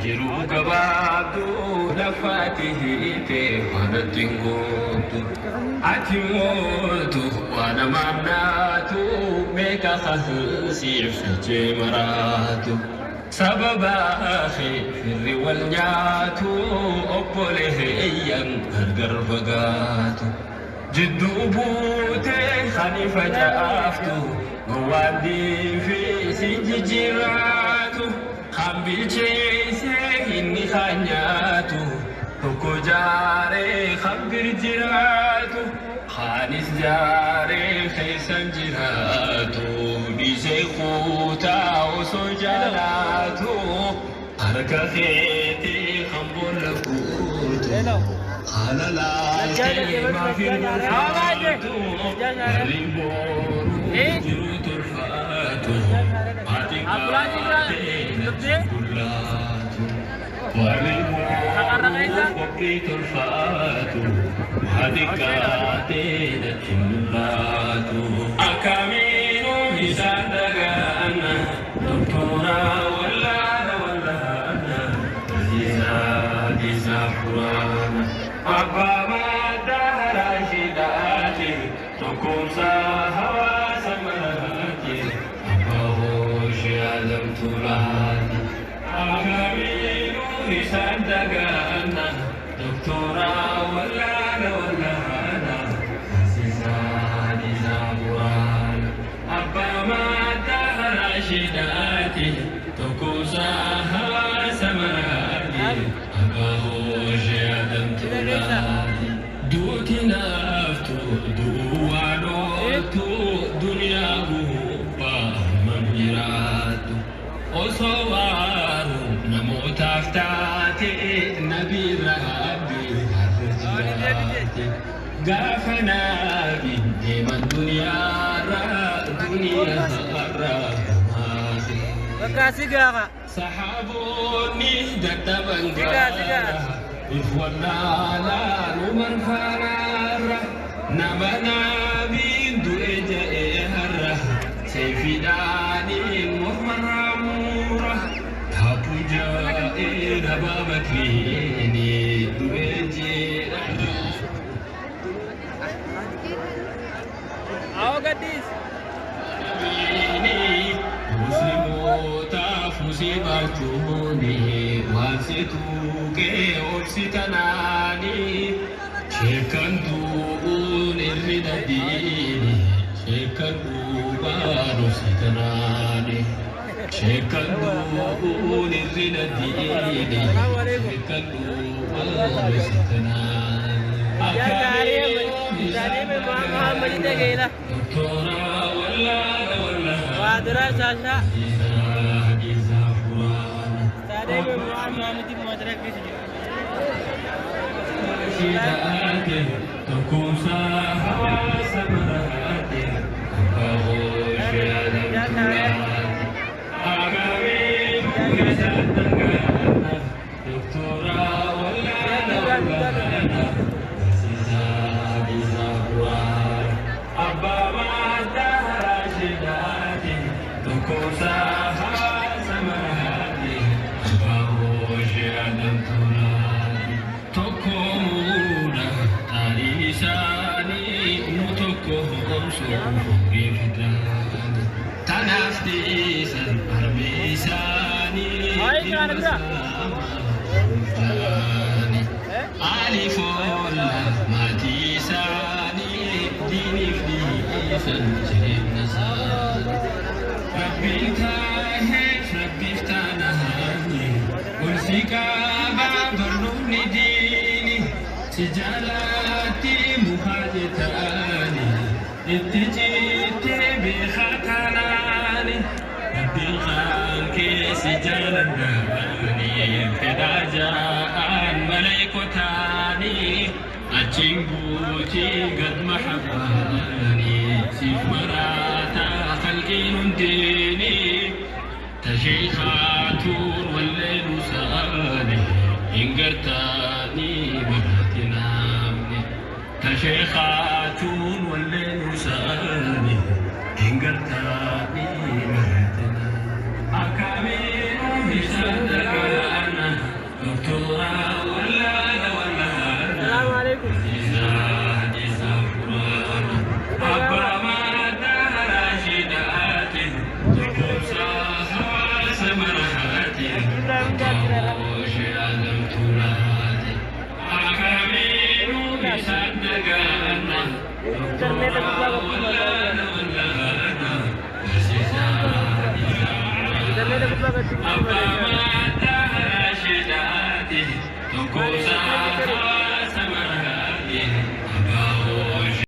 jiru gabaabdu lafaatihi ta'e waanatti gootu ati mootu waan amaanaatu meeqa hasiif fichee maraatu sababa firri wal nyaatu obboleeyyan gargar fagaatu jidduu buutee khalifa ja'aaftu gowwaandii fi si jijjiiraatu hambilcheessee inni haanyaatu tokko jaaree hambir jiraatu khaanis jaaree keessan jiraatu dhiisee kuutaa osoo jaalaatu harka keetii hambolla kuutu haala laaltee maafin gurfaatu warri booruu jiru tolfaatu maatiin qabatee natti bullaatu warri booruu qophii tolfaatu maatiin qabatee natti bullaatu akkamiinuu isaan dhaga'anna doktoraa wallaana wallaana isaa furaana abbaa maddaa raashidaati tokkumsa hawaasa maraati abbaa hooshee alamtulaati akkamiinuu isaan dhaga'anna doktoraa wallaana wallaana isaa furaana abbaa maddaa raashidaati tokkumsa hawaasa maraati abbaa hooshee alamtulaati duuti naaftu duwwaanootu duniyaa gubbaa hammam jiraatu osoo waaru namootaaf taate nabii rabbi har'a jiraate gaafa nabi deeman duniyaarra gamaate Makasih gak? sahaboonni dadhaban gaara ifwallaalaan umar faaraarra nama nabiin du'e ja'ee har'a seefiidhaaniin mormarraa muura taaphu jaa'ee nabaa bakriini du'e jeedha Awo gadis. muslimootaaf musiibaatuuni waan situuqee obsitanaani sheekan du'uun irri dadiini sheekan duubaan obsitanaani sheekan du'uun irri dadiini sheekan duubaan obsitanaani Muhammad ini gila. Wadra Sasha. Tadi Muhammad ini modrak di sini. Sijalati muhajatani ittijite bi khatanani rabbil khalqi sijalandani fidajaan malaikotani ajinguti gad mahabbani sif marata khalqin dini tashikhatun wallayl sa'ani ingartani تشيخا